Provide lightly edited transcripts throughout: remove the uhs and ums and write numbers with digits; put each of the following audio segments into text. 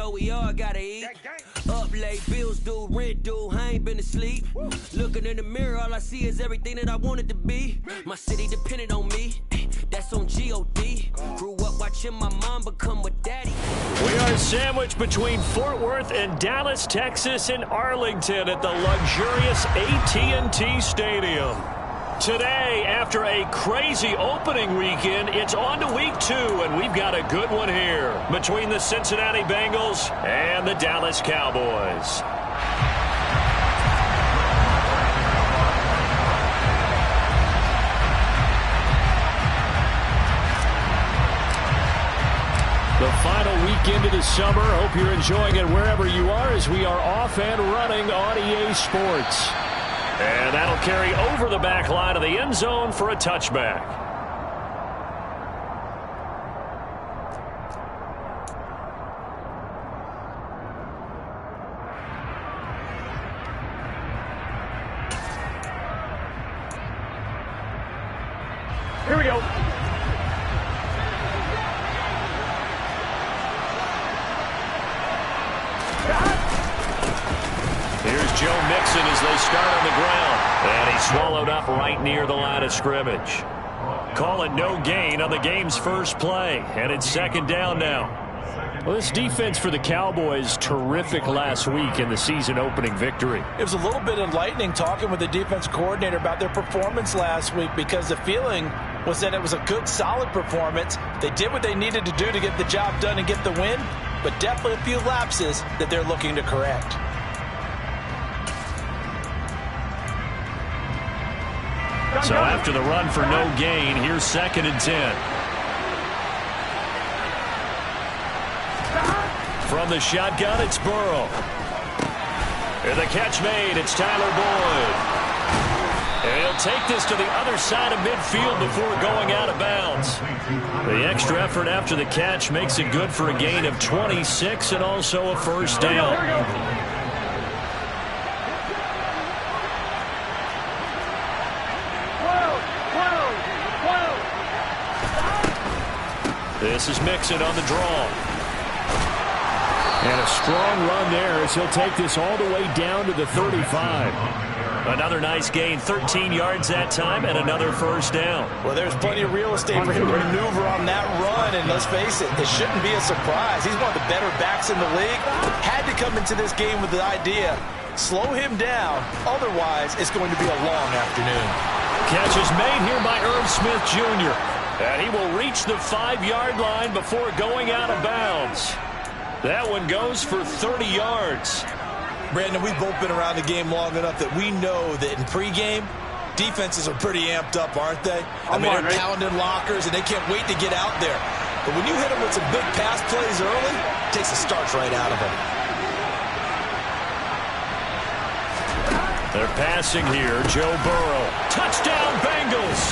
so we all gotta eat. Up late, bills due, rent due, I ain't been asleep. Looking in the mirror, all I see is everything that I wanted to be. My city depended on me, that's on G.O.D. Grew up watching my mom become a daddy. We are sandwiched between Fort Worth and Dallas, Texas, and Arlington at the luxurious AT&T Stadium. Today, after a crazy opening weekend, it's on to week 2, and we've got a good one here between the Cincinnati Bengals and the Dallas Cowboys. The final weekend of the summer. Hope you're enjoying it wherever you are as we are off and running on EA Sports. And that'll carry over the back line of the end zone for a touchback. Here we go. Here's Joe Mixon as they start on the ground. And he's swallowed up right near the line of scrimmage. Call it no gain on the game's first play. And it's second down now. Well, this defense for the Cowboys, terrific last week in the season opening victory. It was a little bit enlightening talking with the defense coordinator about their performance last week, because the feeling was that it was a good, solid performance. They did what they needed to do to get the job done and get the win, but definitely a few lapses that they're looking to correct. So after the run for no gain, here's 2nd and 10. From the shotgun, it's Burrow. And the catch made, it's Tyler Boyd. And he'll take this to the other side of midfield before going out of bounds. The extra effort after the catch makes it good for a gain of 26 and also a first down. This is Mixon on the draw. And a strong run there as he'll take this all the way down to the 35. Another nice gain, 13 yards that time, and another first down. Well, there's plenty of real estate for him to maneuver on that run, and let's face it, it shouldn't be a surprise. He's one of the better backs in the league. Had to come into this game with the idea, slow him down, otherwise it's going to be a long afternoon. Catch is made here by Irv Smith Jr., and he will reach the 5-yard line before going out of bounds. That one goes for 30 yards. Brandon, we've both been around the game long enough that we know that in pregame, defenses are pretty amped up, aren't they? I mean, they're pounding lockers, and they can't wait to get out there. But when you hit them with some big pass plays early, it takes the starch right out of them. They're passing here. Joe Burrow. Touchdown, Bengals.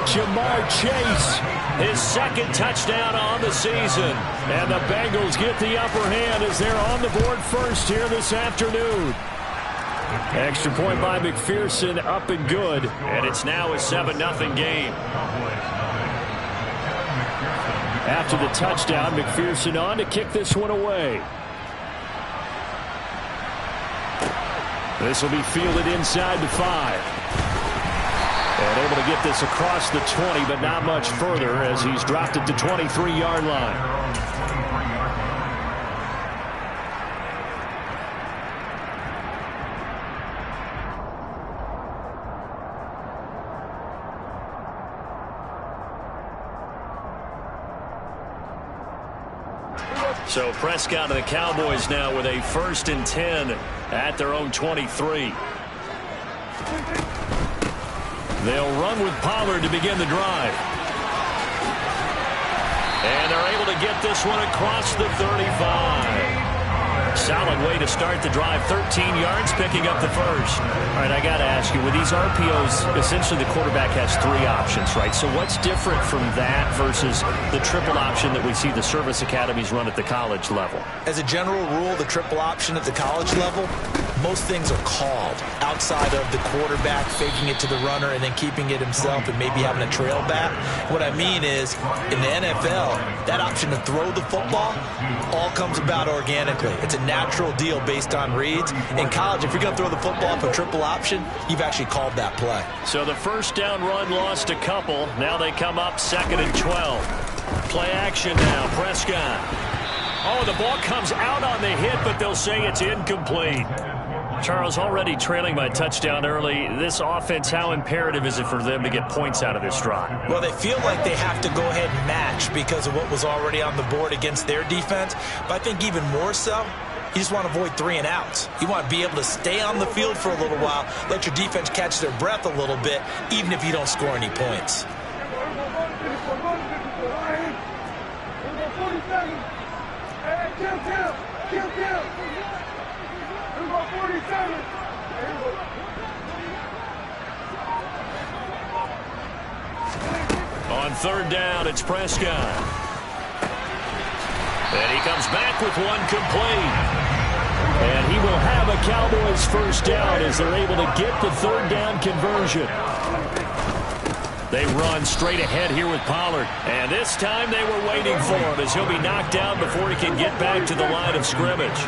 Jamar Chase, his 2nd touchdown on the season. And the Bengals get the upper hand as they're on the board first here this afternoon. Extra point by McPherson, up and good. And it's now a 7-0 game. After the touchdown, McPherson on to kick this one away. This will be fielded inside the 5. And able to get this across the 20, but not much further as he's dropped it to 23-yard line. So Prescott and the Cowboys now with a 1st and 10 at their own 23. They'll run with Pollard to begin the drive. And they're able to get this one across the 35. Solid way to start the drive. 13 yards, picking up the first. All right, I got to ask you, with these RPOs, essentially the quarterback has 3 options, right? So what's different from that versus the triple option that we see the service academies run at the college level? As a general rule, the triple option at the college level, most things are called outside of the quarterback faking it to the runner and then keeping it himself and maybe having a trail back. What I mean is, in the NFL, that option to throw the football all comes about organically. It's a natural deal based on reads. In college, if you're going to throw the football up a triple option, you've actually called that play. So the first down run lost a couple. Now they come up 2nd and 12. Play action now. Prescott. Oh, the ball comes out on the hit, but they'll say it's incomplete. Charles, already trailing by touchdown early. This offense, how imperative is it for them to get points out of this drive? Well, they feel like they have to go ahead and match because of what was already on the board against their defense. But I think even more so, you just want to avoid 3 and outs. You want to be able to stay on the field for a little while, let your defense catch their breath a little bit, even if you don't score any points. On 3rd down, it's Prescott. And he comes back with one complete. And he will have a Cowboys first down as they're able to get the 3rd down conversion. They run straight ahead here with Pollard. And this time they were waiting for him as he'll be knocked down before he can get back to the line of scrimmage.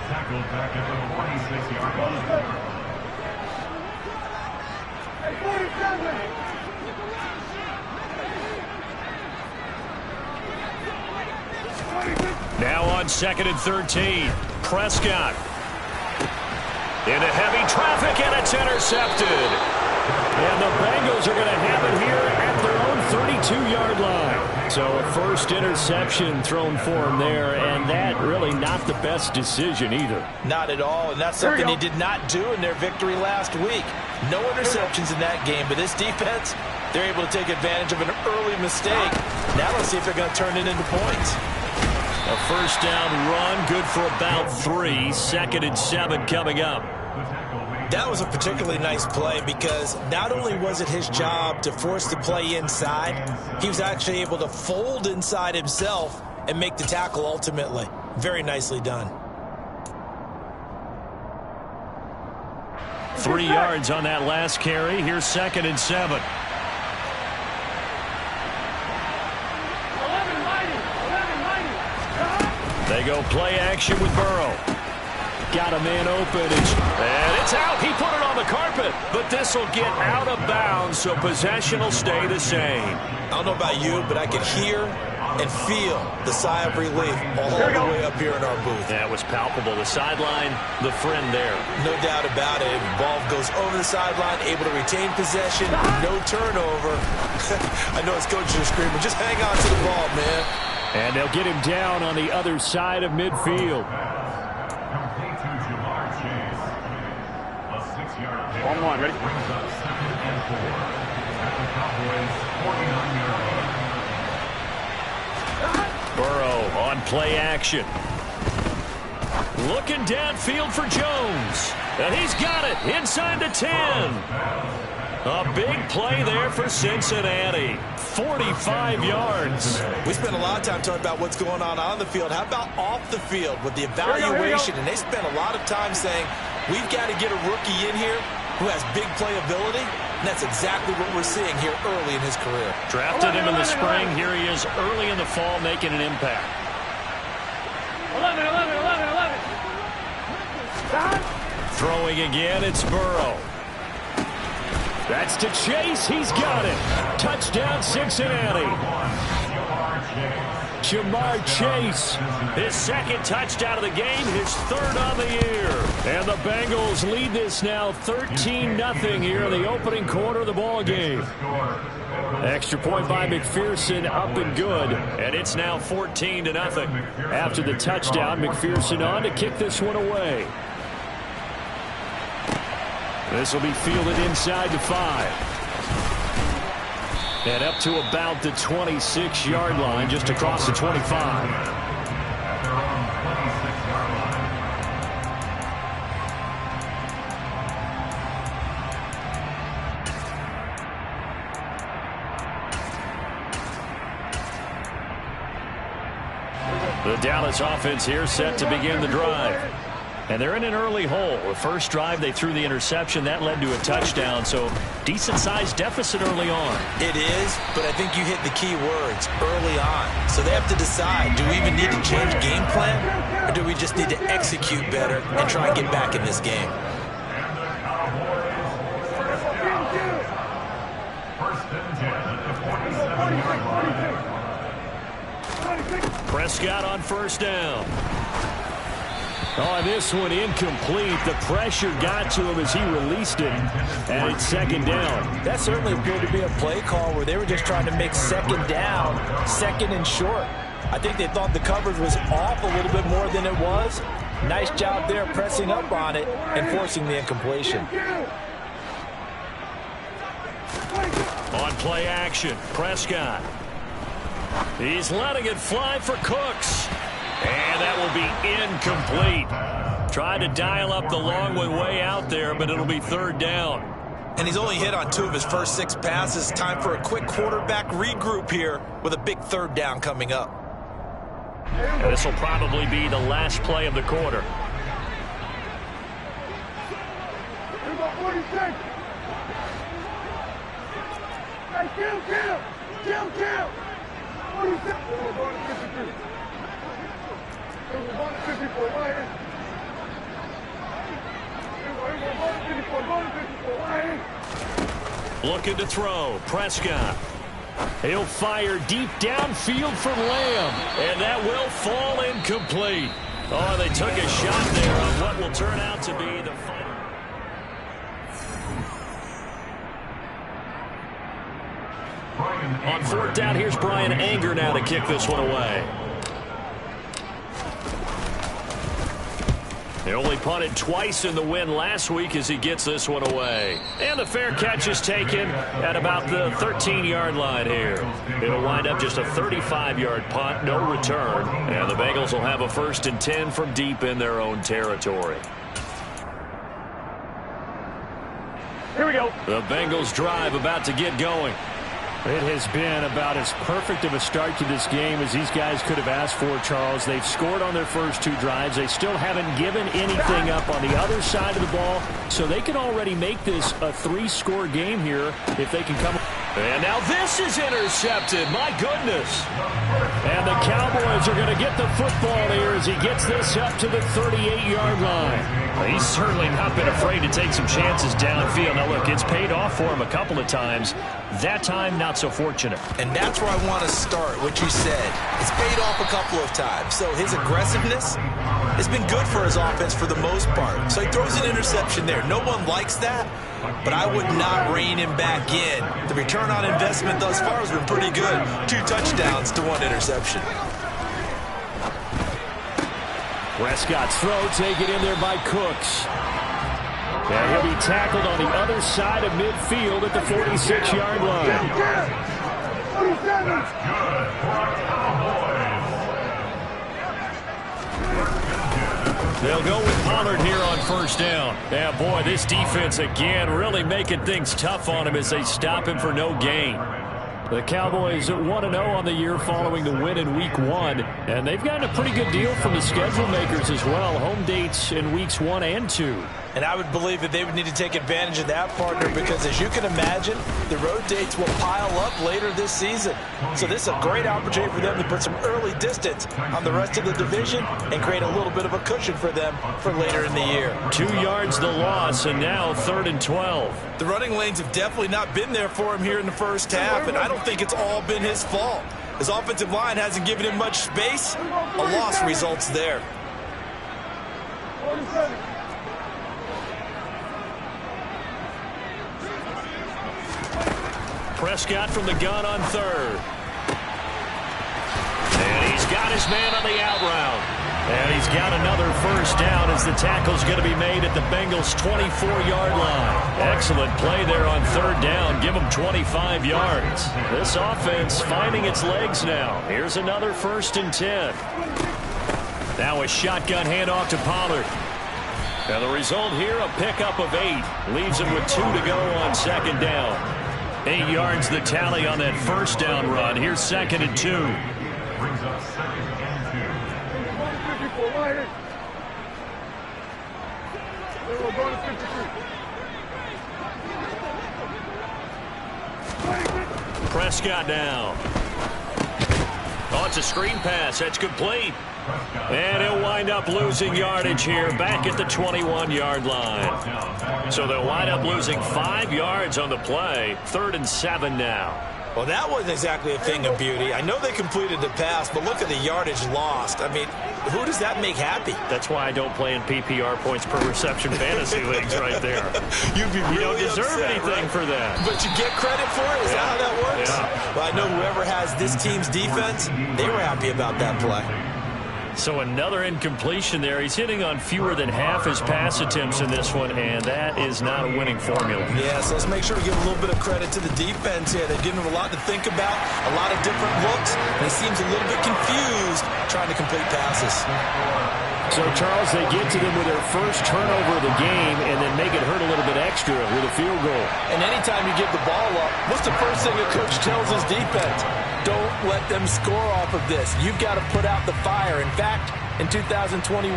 Tackled back at the 26-yard line. Now on 2nd and 13. Prescott. Into heavy traffic, and it's intercepted. And the Bengals are going to have it here at their own 32-yard line. So a first interception thrown for him there, and that really not the best decision either. Not at all, and that's something he did not do in their victory last week. No interceptions in that game, but this defense, they're able to take advantage of an early mistake. Now let's see if they're going to turn it into points. A first down run, good for about 3. 2nd and 7 coming up. That was a particularly nice play because not only was it his job to force the play inside, he was actually able to fold inside himself and make the tackle ultimately. Very nicely done. 3 yards on that last carry. Here's 2nd and 7. They go play action with Burrow. Got a man open, and it's out. He put it on the carpet, but this will get out of bounds, so possession will stay the same. I don't know about you, but I could hear and feel the sigh of relief all the way up here in our booth. That was palpable. The sideline, the friend there. No doubt about it. Ball goes over the sideline, able to retain possession, no turnover. I know his coaches are screaming, just hang on to the ball, man. And they'll get him down on the other side of midfield. On 1, ready? Burrow on play action. Looking downfield for Jones. And he's got it inside the 10. A big play there for Cincinnati. 45 yards. We spent a lot of time talking about what's going on the field. How about off the field with the evaluation? And they spent a lot of time saying, we've got to get a rookie in here who has big playability. And that's exactly what we're seeing here early in his career. Drafted him in the spring. Here he is early in the fall making an impact. 11. Throwing again, it's Burrow. That's to Chase. He's got it. Touchdown, Cincinnati. Jamar Chase, his 2nd touchdown of the game, his 3rd on the year. And the Bengals lead this now 13-0 here in the opening quarter of the ball game. Extra point by McPherson, up and good. And it's now 14-0. After the touchdown, McPherson on to kick this one away. This will be fielded inside the 5. And up to about the 26-yard line, just across the 25. The Dallas offense here set to begin the drive. And they're in an early hole. The first drive, they threw the interception. That led to a touchdown. So decent-sized deficit early on. It is, but I think you hit the key words early on. So they have to decide, do we even need to change game plan? Or do we just need to execute better and try and get back in this game? Prescott on first down. Oh, this one incomplete. The pressure got to him as he released it, and it's second down. That certainly appeared to be a play call where they were just trying to make second down, second and short. I think they thought the coverage was off a little bit more than it was. Nice job there pressing up on it and forcing the incompletion. On play action, Prescott. He's letting it fly for Cooks. And that will be incomplete. Tried to dial up the long way out there, but it'll be third down. And he's only hit on 2 of his first 6 passes. Time for a quick quarterback regroup here with a big third down coming up. And this will probably be the last play of the quarter. Looking to throw. Prescott. He'll fire deep downfield for Lamb. And that will fall incomplete. Oh, they took a shot there on what will turn out to be the final. On fourth down, here's Brian Anger now to kick this one away. He only punted twice in the win last week as he gets this one away. And the fair catch is taken at about the 13-yard line here. It'll wind up just a 35-yard punt, no return. And the Bengals will have a 1st and 10 from deep in their own territory. Here we go. The Bengals drive about to get going. It has been about as perfect of a start to this game as these guys could have asked for, Charles. They've scored on their first 2 drives. They still haven't given anything up on the other side of the ball, so they can already make this a 3-score game here if they can come. And now this is intercepted. My goodness. And the Cowboys are going to get the football here as he gets this up to the 38-yard line. Well, he's certainly not been afraid to take some chances downfield. Now, look, it's paid off for him a couple of times. That time, not so fortunate. And that's where I want to start, what you said. It's paid off a couple of times. So his aggressiveness has been good for his offense for the most part. So he throws an interception there. No one likes that, but I would not rein him back in. The return on investment thus far has been pretty good. 2 touchdowns to 1 interception. Prescott's throw taken in there by Cooks. And he'll be tackled on the other side of midfield at the 46-yard line. They'll go with Pollard here on first down. Yeah, boy, this defense again really making things tough on him as they stop him for no gain. The Cowboys 1-0 on the year following the win in Week 1. And they've gotten a pretty good deal from the schedule makers as well. Home dates in Weeks 1 and 2. And I would believe that they would need to take advantage of that, partner, because as you can imagine, the road dates will pile up later this season. So this is a great opportunity for them to put some early distance on the rest of the division and create a little bit of a cushion for them for later in the year. 2 yards the loss, and now 3rd and 12. The running lanes have definitely not been there for him here in the first half, and I don't think it's all been his fault. His offensive line hasn't given him much space. A loss results there. Prescott from the gun on 3rd. And he's got his man on the out route. And he's got another first down as the tackle's going to be made at the Bengals' 24-yard line. Excellent play there on 3rd down. Give them 25 yards. This offense finding its legs now. Here's another 1st and 10. Now a shotgun handoff to Pollard. And the result here, a pickup of 8. Leaves him with 2 to go on 2nd down. 8 yards the tally on that first down run. Here's 2nd and 2. Prescott down. Oh, it's a screen pass. That's complete. And he'll wind up losing yardage here back at the 21-yard line. So they'll wind up losing 5 yards on the play. 3rd and 7 now. Well, that wasn't exactly a thing of beauty. I know they completed the pass, but look at the yardage lost. I mean, who does that make happy? That's why I don't play in PPR points per reception fantasy leagues right there. You'd be really You don't deserve upset, anything right? for that. But you get credit for it? Is that how that works? Yeah. Well, I know whoever has this team's defense, they were happy about that play. So another incompletion there. He's hitting on fewer than half his pass attempts in this one, and that is not a winning formula. Yeah, so let's make sure we give a little bit of credit to the defense here. They've given him a lot to think about, a lot of different looks, and he seems a little bit confused trying to complete passes. So, Charles, they get to them with their first turnover of the game and then make it hurt a little bit extra with a field goal. And anytime you give the ball up, what's the first thing a coach tells his defense? Don't let them score off of this. You've got to put out the fire. In fact, in 2021,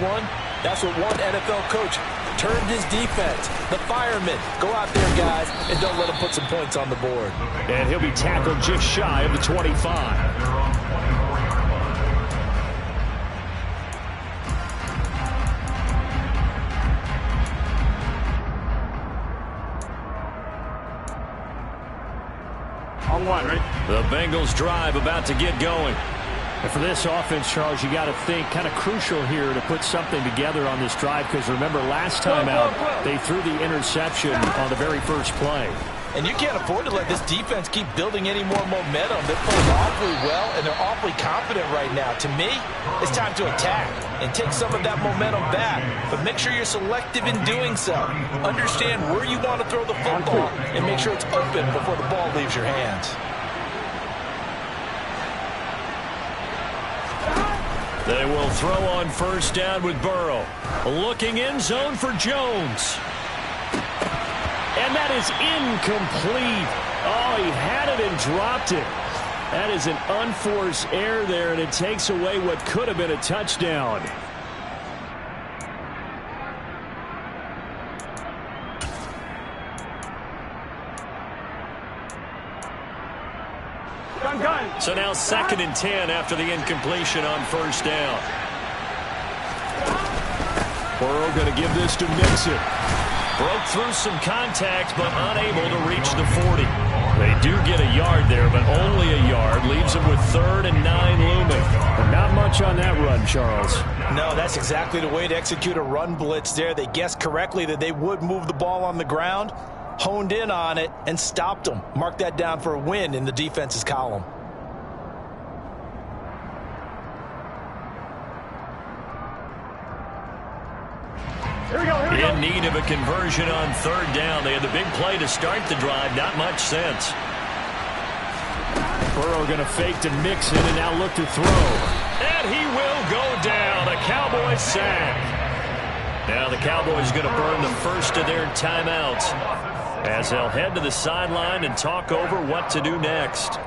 that's what one NFL coach termed his defense. The firemen. Go out there, guys, and don't let them put some points on the board. And he'll be tackled just shy of the 25. On one, right? The Bengals drive about to get going. And for this offense, Charles, you got to think kind of crucial here to put something together on this drive, because remember last time out they threw the interception on the very first play. And you can't afford to let this defense keep building any more momentum. They're playing awfully well, and they're awfully confident right now. To me, it's time to attack and take some of that momentum back. But make sure you're selective in doing so. Understand where you want to throw the football and make sure it's open before the ball leaves your hands. They will throw on first down with Burrow. Looking end zone for Jones. And that is incomplete. Oh, he had it and dropped it. That is an unforced error there, and it takes away what could have been a touchdown. So now 2nd and 10 after the incompletion on first down. Burrow going to give this to Mixon. Broke through some contact, but unable to reach the 40. They do get a yard there, but only a yard. Leaves them with 3rd and 9 looming. But not much on that run, Charles. No, that's exactly the way to execute a run blitz there. They guessed correctly that they would move the ball on the ground, honed in on it, and stopped them. Mark that down for a win in the defense's column. In need of a conversion on 3rd down. They had the big play to start the drive. Not much sense. Burrow going to fake to Mixon and now look to throw. And he will go down. A Cowboys sack. Now the Cowboys going to burn the first of their timeouts as they'll head to the sideline and talk over what to do next.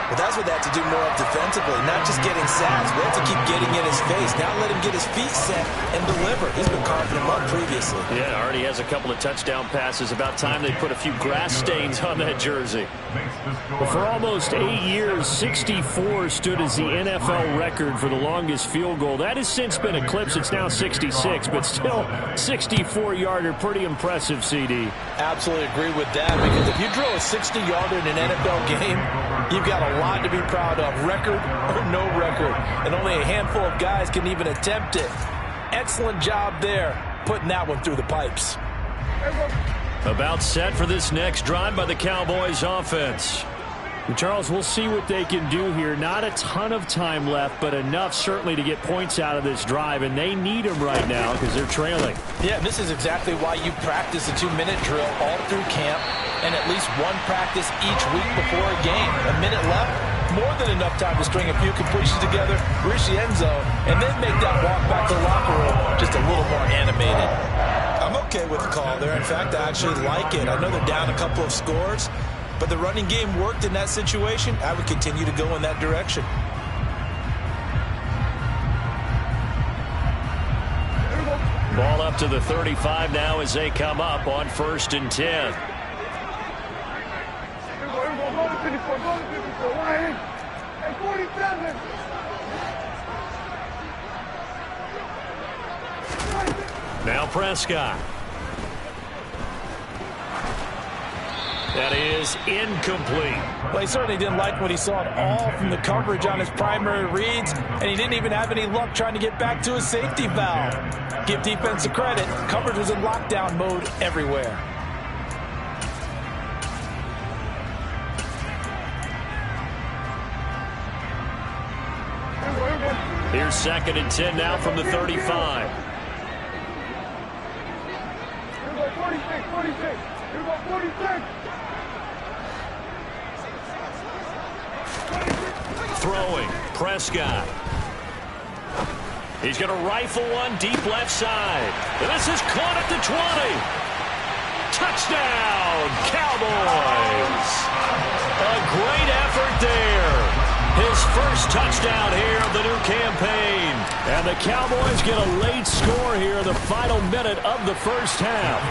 But that's what they have to do more of defensively, not just getting sacks. We have to keep getting in his face. Now let him get his feet set and deliver. He's been carving him up previously. Yeah, already has a couple of touchdown passes. About time they put a few grass stains on that jersey. But for almost 8 years, 64 stood as the NFL record for the longest field goal. That has since been eclipsed. It's now 66, but still 64-yarder. Pretty impressive, CD. Absolutely agree with that, because if you drill a 60-yarder in an NFL game, you've got a lot to be proud of, record or no record. And only a handful of guys can even attempt it. Excellent job there, putting that one through the pipes. About set for this next drive by the Cowboys offense. Charles, we'll see what they can do here. Not a ton of time left, but enough certainly to get points out of this drive, and they need them right now because they're trailing. Yeah, this is exactly why you practice a 2-minute drill all through camp and at least one practice each week before a game. A minute left, more than enough time to string a few completions together, reach the end zone, and then make that walk back to the locker room just a little more animated. I'm okay with the call there. In fact, I actually like it. I know they're down a couple of scores, but the running game worked in that situation. I would continue to go in that direction. Ball up to the 35 now as they come up on 1st and 10. Now Prescott. That is incomplete. Well, he certainly didn't like what he saw at all from the coverage on his primary reads, and he didn't even have any luck trying to get back to his safety valve. Give defense a credit. Coverage was in lockdown mode everywhere. Here's 2nd and 10 now from the 35. 46. Throwing, Prescott. He's going to rifle one deep left side. And this is caught at the 20. Touchdown, Cowboys. A great effort there. His first touchdown here of the new campaign. And the Cowboys get a late score here in the final minute of the first half.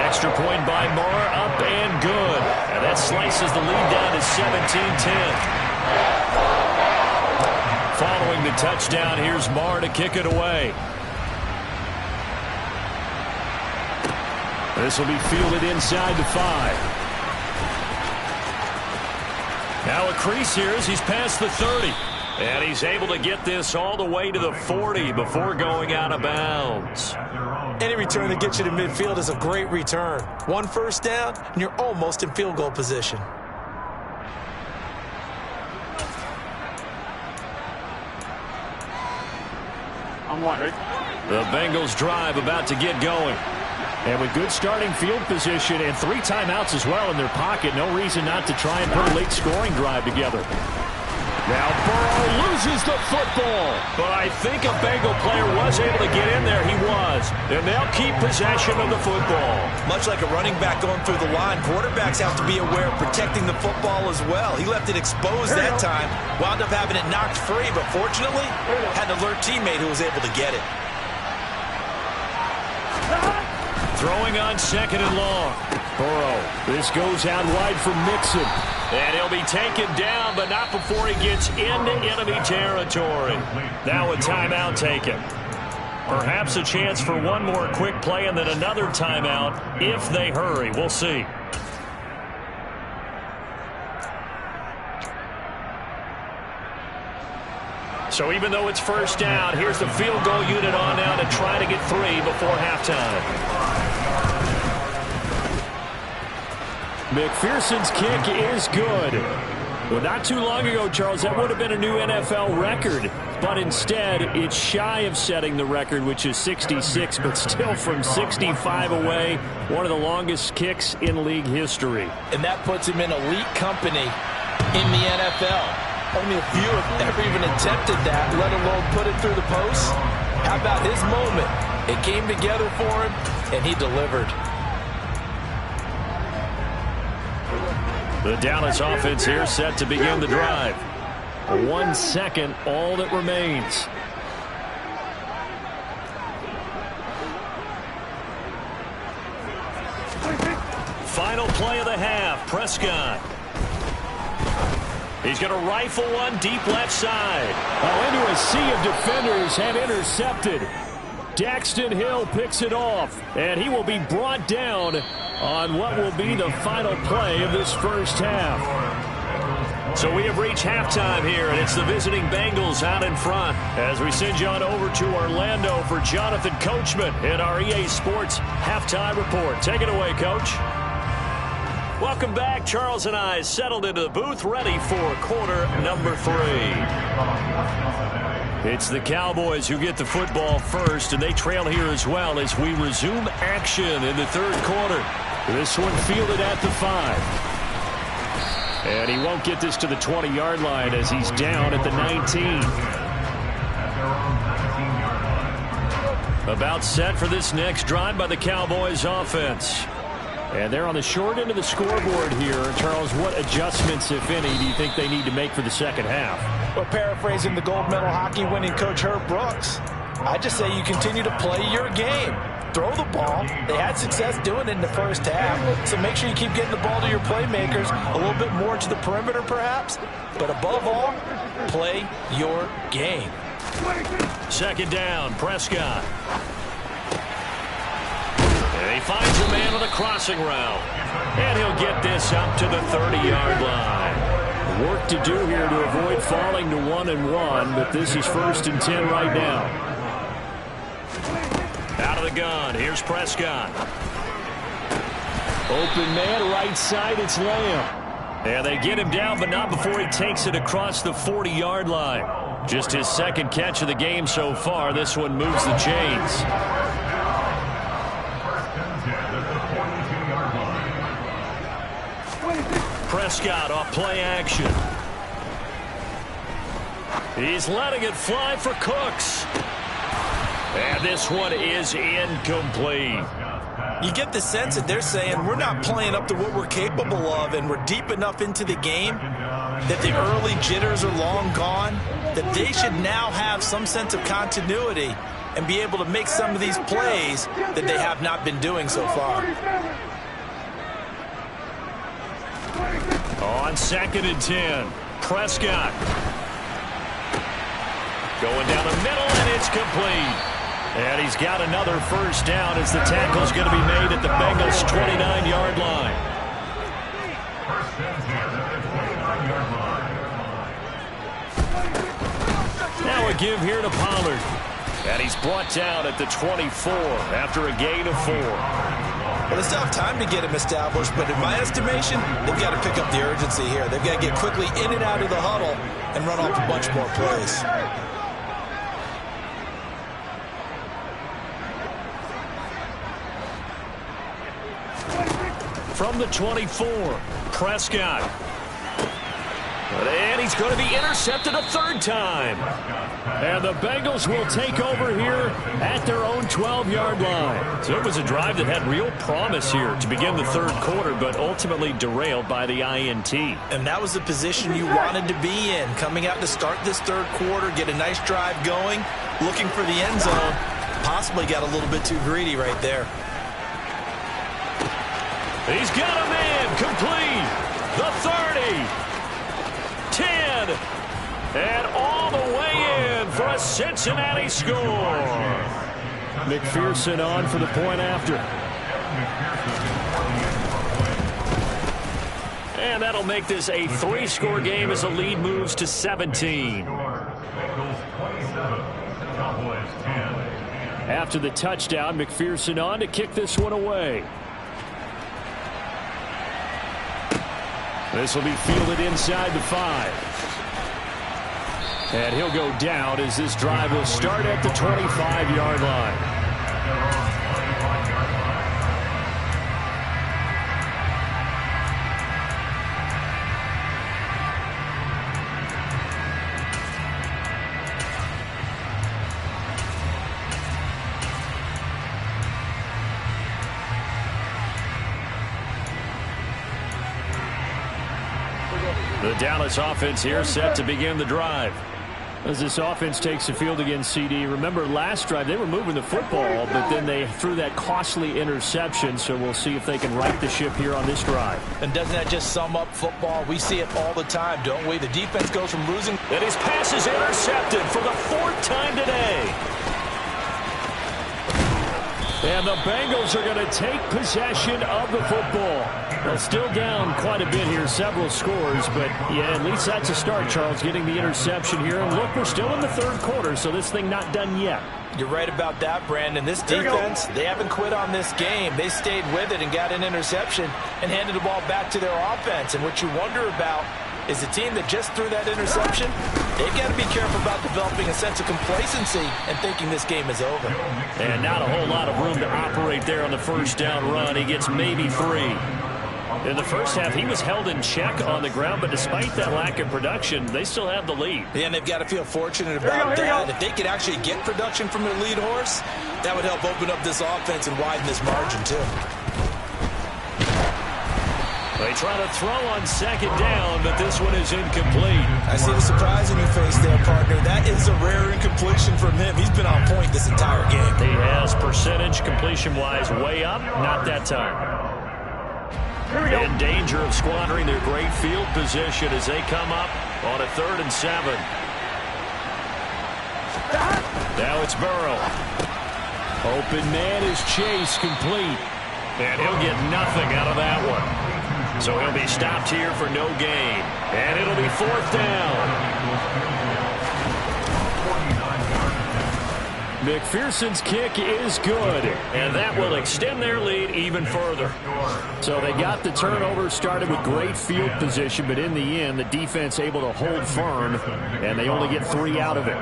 Extra point by Moore, up and good. And that slices the lead down to 17-10. Following the touchdown, here's Moore to kick it away. This will be fielded inside the 5. Now a crease here as he's past the 30. And he's able to get this all the way to the 40 before going out of bounds. Any return that gets you to midfield is a great return. 1 first down, and you're almost in field goal position. I'm one, right? The Bengals drive about to get going. And with good starting field position and 3 timeouts as well in their pocket, no reason not to try and put a late scoring drive together. Now Burrow loses the football. But I think a Bengal player was able to get in there. He was. And they'll keep possession of the football. Much like a running back going through the line, quarterbacks have to be aware of protecting the football as well. He left it exposed that time, wound up having it knocked free, but fortunately had an alert teammate who was able to get it. Throwing on 2nd and long. Burrow. This goes out wide for Mixon. And he'll be taken down, but not before he gets into enemy territory. Now a timeout taken. Perhaps a chance for one more quick play and then another timeout if they hurry. We'll see. So even though it's first down, here's the field goal unit on now to try to get 3 before halftime. McPherson's kick is good. Well, not too long ago, Charles, that would have been a new NFL record. But instead, it's shy of setting the record, which is 66, but still from 65 away, one of the longest kicks in league history. And that puts him in elite company in the NFL. Only a few have ever even attempted that, let alone put it through the post. How about his moment? It came together for him, and he delivered. The Dallas offense here set to begin the drive. 1 second, all that remains. Final play of the half, Prescott. He's going to rifle one deep left side. Oh, into a sea of defenders have intercepted. Daxton Hill picks it off, and he will be brought down on what will be the final play of this first half. So we have reached halftime here, and it's the visiting Bengals out in front. As we send you on over to Orlando for Jonathan Coachman in our EA Sports Halftime Report. Take it away, Coach. Welcome back. Charles and I settled into the booth, ready for quarter number 3. It's the Cowboys who get the football first, and they trail here as well as we resume action in the third quarter. This one fielded at the 5. And he won't get this to the 20-yard line as he's down at the 19. About set for this next drive by the Cowboys offense. And they're on the short end of the scoreboard here. Charles, what adjustments, if any, do you think they need to make for the second half? Well, paraphrasing the gold medal hockey winning coach Herb Brooks, I just say you continue to play your game. Throw the ball. They had success doing it in the first half, so make sure you keep getting the ball to your playmakers, a little bit more to the perimeter perhaps, but above all, play your game. Second down, Prescott. And he finds a man on the crossing route. And he'll get this up to the 30-yard line. Work to do here to avoid falling to 1-1, but this is 1st and 10 right now. Out of the gun, here's Prescott. Open man, right side, it's Lamb. And they get him down, but not before he takes it across the 40-yard line. Just his second catch of the game so far. This one moves the chains. Prescott off play action. He's letting it fly for Cooks. And this one is incomplete. You get the sense that they're saying we're not playing up to what we're capable of, and we're deep enough into the game that the early jitters are long gone, that they should now have some sense of continuity and be able to make some of these plays that they have not been doing so far. On 2nd and 10, Prescott. Going down the middle, and it's complete. And he's got another first down as the tackle's going to be made at the Bengals' 29-yard line. Now a give here to Pollard. And he's brought down at the 24 after a gain of 4. Well, they still have time to get him established, but in my estimation, they've got to pick up the urgency here. They've got to get quickly in and out of the huddle and run off a bunch more plays. From the 24, Prescott. And he's going to be intercepted a 3rd time. And the Bengals will take over here at their own 12-yard line. So it was a drive that had real promise here to begin the 3rd quarter, but ultimately derailed by the INT. And that was the position you wanted to be in, coming out to start this 3rd quarter, get a nice drive going, looking for the end zone. Possibly got a little bit too greedy right there. He's got a man complete. The 30. 10. And all the way in for a Cincinnati score. McPherson on for the point after. And that'll make this a 3-score game as the lead moves to 17. After the touchdown, McPherson on to kick this one away. This will be fielded inside the 5. And he'll go down as this drive will start at the 25-yard line. The Dallas offense here set to begin the drive. As this offense takes the field against CD, remember last drive they were moving the football, but then they threw that costly interception, so we'll see if they can right the ship here on this drive. And doesn't that just sum up football? We see it all the time, don't we? The defense goes from losing. And his pass is intercepted for the 4th time today. And the Bengals are going to take possession of the football. Well, still down quite a bit here, several scores, but yeah, at least that's a start, Charles, getting the interception here. And look, we're still in the 3rd quarter, so this thing not done yet. You're right about that, Brandon. This defense, they haven't quit on this game. They stayed with it and got an interception and handed the ball back to their offense. And what you wonder about is the team that just threw that interception, they've got to be careful about developing a sense of complacency and thinking this game is over. And not a whole lot of room to operate there on the first down run. He gets maybe 3. In the first half, he was held in check on the ground, but despite that lack of production, they still have the lead. Yeah, and they've got to feel fortunate about that. If they could actually get production from their lead horse, that would help open up this offense and widen this margin, too. They try to throw on second down, but this one is incomplete. I see the surprise in your face there, partner. That is a rare incompletion from him. He's been on point this entire game. He has percentage completion-wise way up. Not that time. In danger of squandering their great field position as they come up on a 3rd and 7. Now it's Burrow. Open man is Chase, complete. And he'll get nothing out of that one. So he'll be stopped here for no gain. And it'll be 4th down. McPherson's kick is good. And that will extend their lead even further. So they got the turnover, started with great field position, but in the end, the defense able to hold firm, and they only get 3 out of it.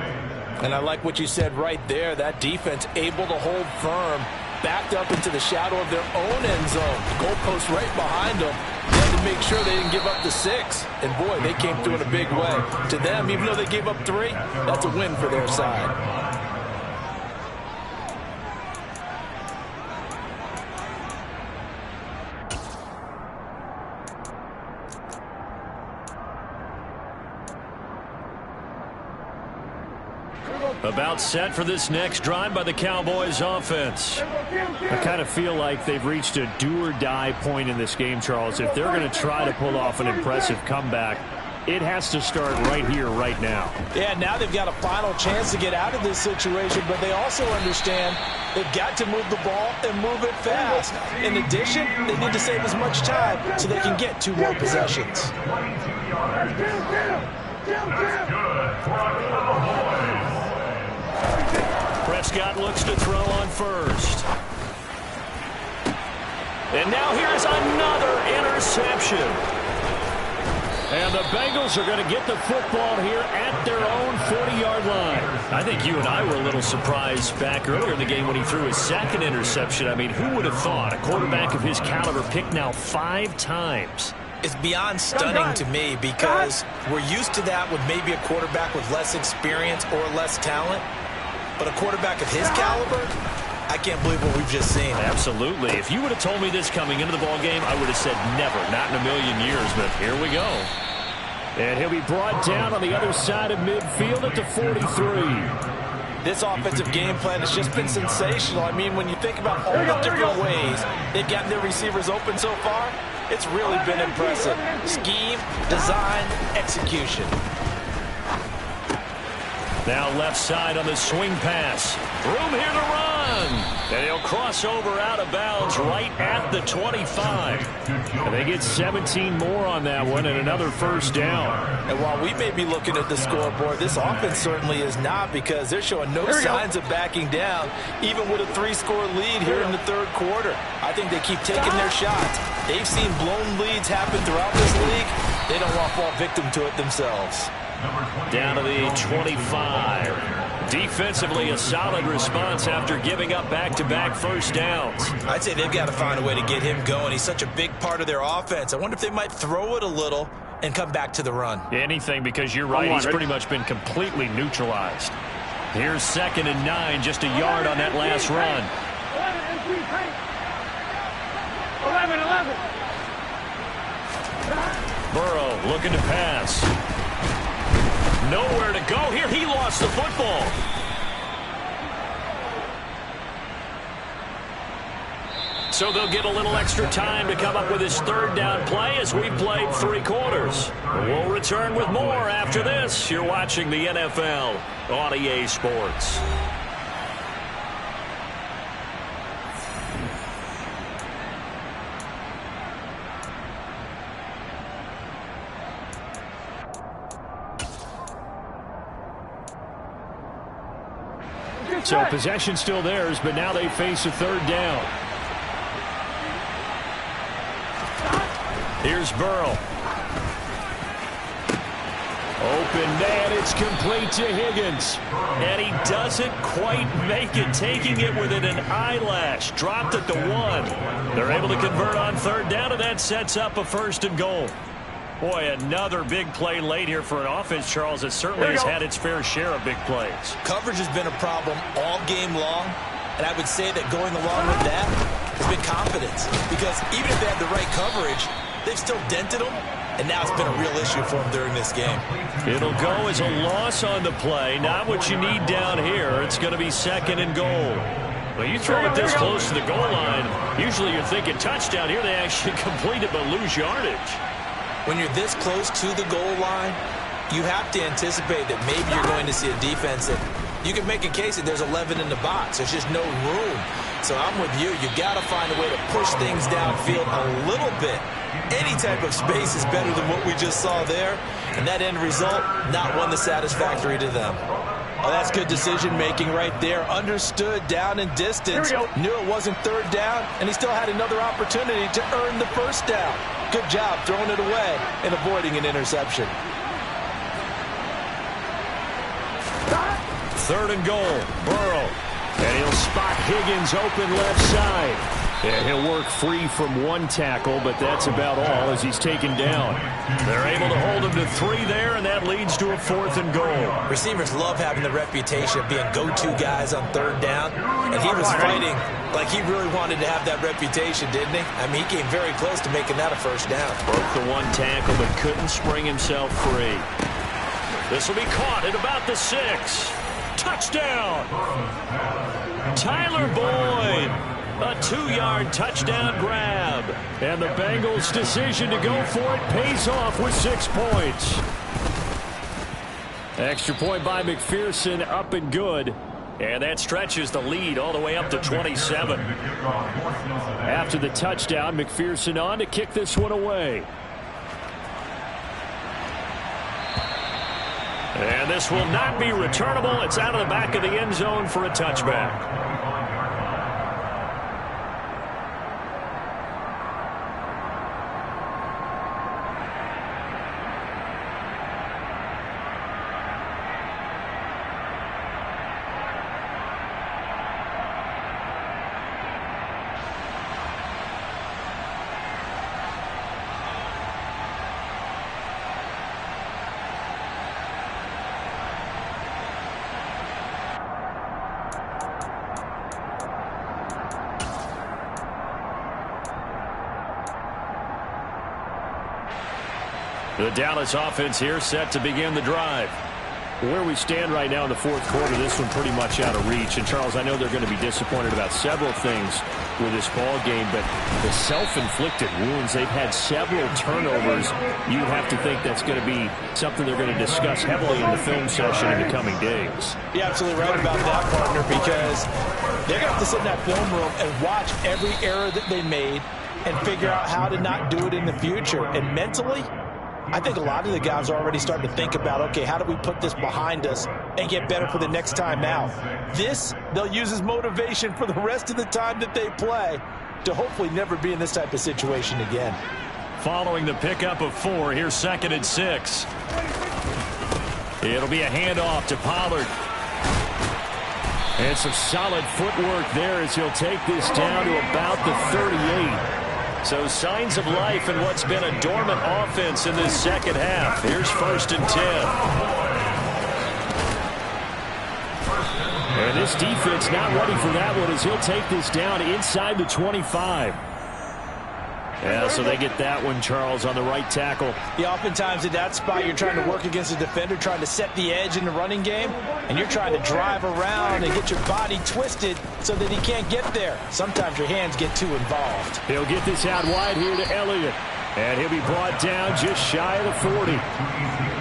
And I like what you said right there. That defense able to hold firm, backed up into the shadow of their own end zone. The goalpost right behind them. They had to make sure they didn't give up the 6. And, boy, they came through in a big way. To them, even though they gave up 3, that's a win for their side. About set for this next drive by the Cowboys offense. I kind of feel like they've reached a do-or-die point in this game, Charles. If they're going to try to pull off an impressive comeback, it has to start right here, right now. Yeah, now they've got a final chance to get out of this situation, but they also understand they've got to move the ball and move it fast. In addition, they need to save as much time so they can get 2 more possessions. Prescott looks to throw on first. And now here's another interception. And the Bengals are going to get the football here at their own 40-yard line. I think you and I were a little surprised back earlier in the game when he threw his 2nd interception. I mean, who would have thought a quarterback of his caliber picked now 5 times? It's beyond stunning to me because we're used to that with maybe a quarterback with less experience or less talent. But a quarterback of his caliber, I can't believe what we've just seen. Absolutely. If you would have told me this coming into the ballgame, I would have said never, not in a million years. But here we go. And he'll be brought down on the other side of midfield at the 43. This offensive game plan has just been sensational. I mean, when you think about all the different ways they've gotten their receivers open so far, it's really been impressive. Scheme, design, execution. Now left side on the swing pass. Room here to run. And he'll cross over out of bounds right at the 25. And they get 17 more on that one and another 1st down. And while we may be looking at the scoreboard, this offense certainly is not because they're showing no signs of backing down, even with a 3-score lead here in the 3rd quarter. I think they keep taking their shots. They've seen blown leads happen throughout this league. They don't want to fall victim to it themselves. Down to the 25. Defensively, a solid response after giving up back-to-back 1st downs. I'd say they've got to find a way to get him going. He's such a big part of their offense. I wonder if they might throw it a little and come back to the run. Anything, because you're right. He's pretty much been completely neutralized. Here's 2nd and 9, just a yard on that last run. 11. Burrow looking to pass. Nowhere to go here. He lost the football. So they'll get a little extra time to come up with his 3rd down play as we've played 3 quarters. We'll return with more after this. You're watching the NFL on EA Sports. So possession still theirs, but now they face a 3rd down. Here's Burrow. Open man, it's complete to Higgins. And he doesn't quite make it, taking it within an eyelash. Dropped at the 1. They're able to convert on 3rd down, and that sets up a 1st and goal. Boy, another big play late here for an offense, Charles, that certainly has had its fair share of big plays. Coverage has been a problem all game long, and I would say that going along with that has been confidence. Because even if they have the right coverage, they've still dented them, and now it's been a real issue for them during this game. It'll go as a loss on the play. Not what you need down here. It's going to be 2nd and goal. Well, you throw it this close to the goal line, usually you're thinking touchdown. Here they actually complete it but lose yardage. When you're this close to the goal line, you have to anticipate that maybe you're going to see a defense that you can make a case that there's 11 in the box. There's just no room. So I'm with you. You got to find a way to push things downfield a little bit. Any type of space is better than what we just saw there. And that end result, not one that's satisfactory to them. Oh, that's good decision-making right there. Understood down and distance. Knew it wasn't 3rd down, and he still had another opportunity to earn the 1st down. Good job throwing it away and avoiding an interception. 3rd and goal. Burrow. And he'll spot Higgins open left side. And he'll work free from 1 tackle, but that's about all as he's taken down. They're able to hold him to 3 there, and that leads to a 4th and goal. Receivers love having the reputation of being go-to guys on 3rd down, and he was fighting like he really wanted to have that reputation, didn't he? I mean, he came very close to making that a 1st down. Broke the 1 tackle, but couldn't spring himself free. This will be caught at about the 6. Touchdown! Tyler Boyd. A 2-yard touchdown grab. And the Bengals' decision to go for it pays off with 6 points. Extra point by McPherson, up and good. And that stretches the lead all the way up to 27. After the touchdown, McPherson on to kick this one away. And this will not be returnable. It's out of the back of the end zone for a touchback. The Dallas offense here set to begin the drive. Where we stand right now in the 4th quarter, this one pretty much out of reach. And, Charles, I know they're going to be disappointed about several things with this ball game, but the self-inflicted wounds, they've had several turnovers. You have to think that's going to be something they're going to discuss heavily in the film session in the coming days. You're absolutely right about that, partner, because they're going to have to sit in that film room and watch every error that they made and figure out how to not do it in the future. And mentally, I think a lot of the guys are already starting to think about, okay, how do we put this behind us and get better for the next time out? This, they'll use as motivation for the rest of the time that they play to hopefully never be in this type of situation again. Following the pickup of 4, here's 2nd and 6. It'll be a handoff to Pollard. And some solid footwork there as he'll take this down to about the 38. So signs of life in what's been a dormant offense in this 2nd half. Here's 1st and 10. And this defense not ready for that one as he'll take this down inside the 25. Yeah, so they get that one, Charles, on the right tackle. Yeah, oftentimes at that spot, you're trying to work against a defender, trying to set the edge in the running game, and you're trying to drive around and get your body twisted so that he can't get there. Sometimes your hands get too involved. He'll get this out wide here to Elliott, and he'll be brought down just shy of the 40.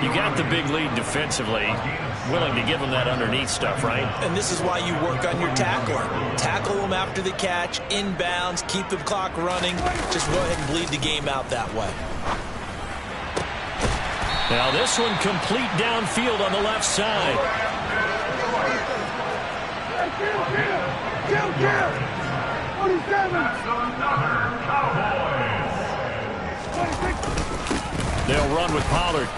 You got the big lead defensively. Willing to give them that underneath stuff, right? And this is why you work on your tackling. Tackle them after the catch, inbounds, keep the clock running. Just go ahead and bleed the game out that way. Now this one complete downfield on the left side. They'll run with Pollard.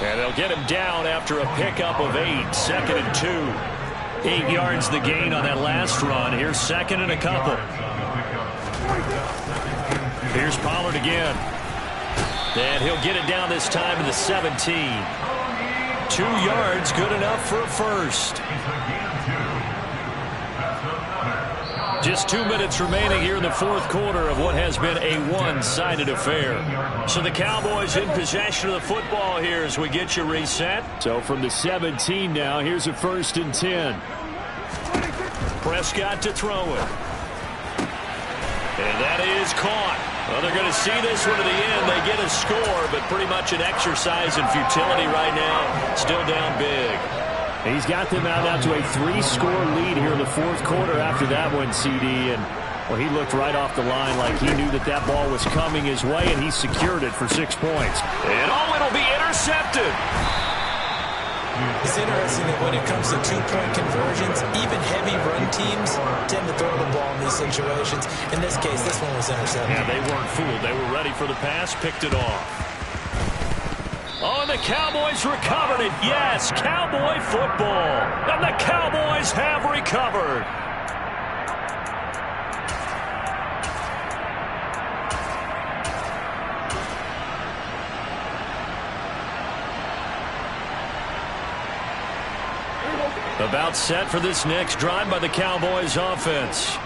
And they'll get him down after a pickup of 8. 2nd and 2. 8 yards the gain on that last run. Here's 2nd and a couple. Here's Pollard again. And he'll get it down this time to the 17. 2 yards, good enough for a 1st. Just 2 minutes remaining here in the fourth quarter of what has been a one-sided affair. So the Cowboys in possession of the football here as we get you reset. So from the 17 now, here's a 1st and 10. Prescott to throw it. And that is caught. Well, they're going to see this one to the end. They get a score, but pretty much an exercise in futility right now. Still down big. He's got them out now to a 3-score lead here in the fourth quarter after that one, CD. And, well, he looked right off the line like he knew that that ball was coming his way, and he secured it for 6 points. And it'll be intercepted. It's interesting that when it comes to two-point conversions, even heavy run teams tend to throw the ball in these situations. In this case, this one was intercepted. Yeah, they weren't fooled. They were ready for the pass, picked it off. Oh, and the Cowboys recovered it. Yes, Cowboy football. And the Cowboys have recovered. About set for this next drive by the Cowboys offense.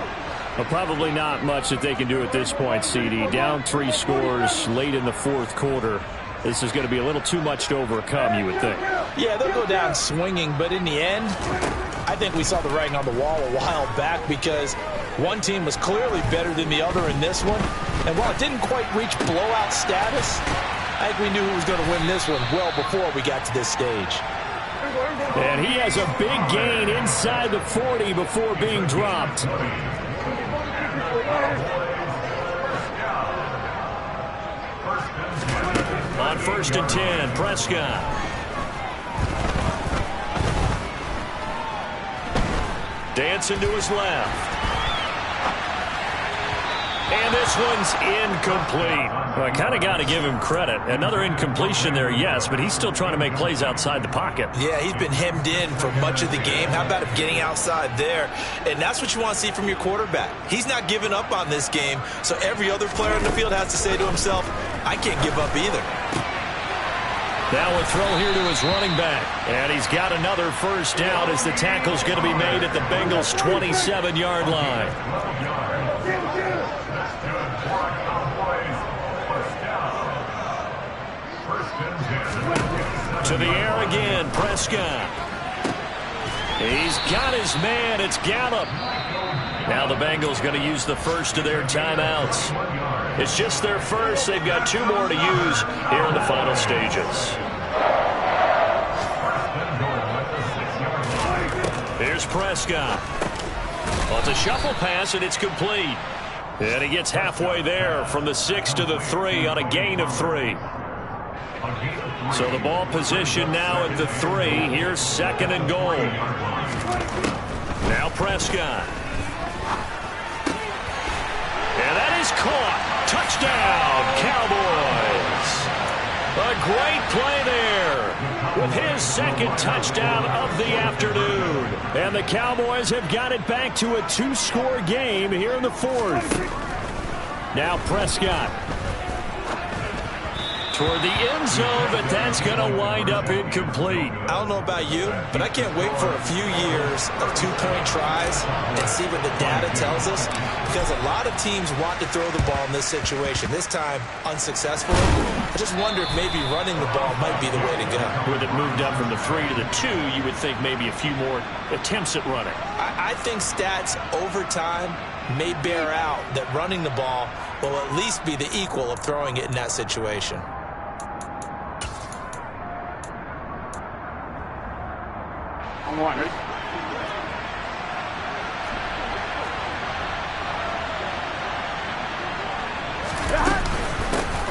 Well, probably not much that they can do at this point, CD. Down 3 scores late in the fourth quarter. This is going to be a little too much to overcome, you would think. Yeah, they'll go down swinging, but in the end, I think we saw the writing on the wall a while back because one team was clearly better than the other in this one. And while it didn't quite reach blowout status, I think we knew who was going to win this one well before we got to this stage. And he has a big gain inside the 40 before being dropped. On 1st and 10, Prescott. Dancing to his left. And this one's incomplete. Well, I kind of got to give him credit. Another incompletion there, yes, but he's still trying to make plays outside the pocket. Yeah, he's been hemmed in for much of the game. How about him getting outside there? And that's what you want to see from your quarterback. He's not giving up on this game, so every other player in the field has to say to himself, I can't give up either. Now a throw here to his running back. And he's got another first down as the tackle's going to be made at the Bengals' 27-yard line. To the air again, Prescott. He's got his man. It's Gallup. Now the Bengals going to use the first of their timeouts. It's just their first. They've got 2 more to use here in the final stages. Here's Prescott. Well, it's a shuffle pass, and it's complete. And he gets halfway there from the 6 to the 3 on a gain of 3. So the ball position now at the 3. Here's 2nd and goal. Now Prescott. And that is caught. Touchdown, Cowboys. A great play there with his 2nd touchdown of the afternoon. And the Cowboys have got it back to a 2-score game here in the fourth. Now Prescott. Toward the end zone, but that's going to wind up incomplete. I don't know about you, but I can't wait for a few years of 2-point tries and see what the data tells us, because a lot of teams want to throw the ball in this situation. This time, unsuccessfully. I just wonder if maybe running the ball might be the way to go. With it moved up from the 3 to the 2, you would think maybe a few more attempts at running. I think stats over time may bear out that running the ball will at least be the equal of throwing it in that situation.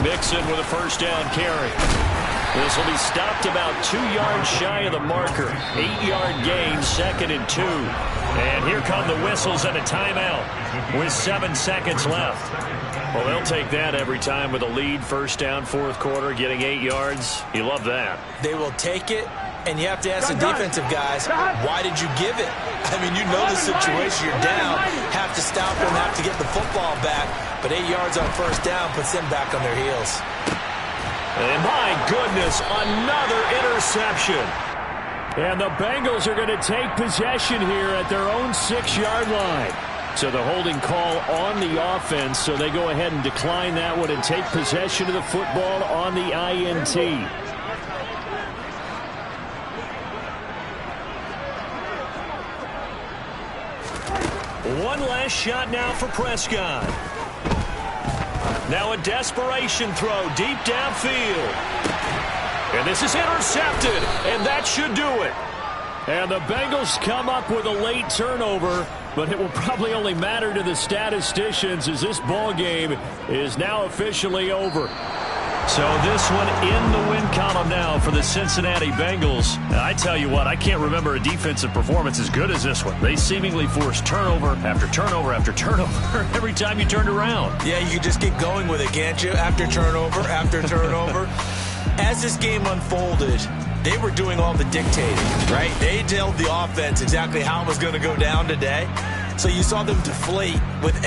Mixon with a first down carry. This will be stopped about 2 yards shy of the marker. 8-yard gain, 2nd and 2. And here come the whistles and a timeout with 7 seconds left. Well, they'll take that every time with a lead. First down, fourth quarter, getting 8 yards. You love that. They will take it, and you have to ask the defensive guys, why did you give it? I mean, you know the situation. You're down, have to stop them, have to get the football back. But 8 yards on first down puts them back on their heels. And my goodness, another interception. And the Bengals are going to take possession here at their own 6-yard line. So the holding call on the offense, so they go ahead and decline that one and take possession of the football on the INT. One last shot now for Prescott. Now a desperation throw deep downfield. And this is intercepted, and that should do it. And the Bengals come up with a late turnover, but it will probably only matter to the statisticians as this ball game is now officially over. So this one in the win column now for the Cincinnati Bengals. I tell you what, I can't remember a defensive performance as good as this one. They seemingly forced turnover after turnover after turnover every time you turned around. Yeah, you just keep going with it, can't you? After turnover, after turnover. As this game unfolded, they were doing all the dictating, right? They told the offense exactly how it was going to go down today. So you saw them deflate with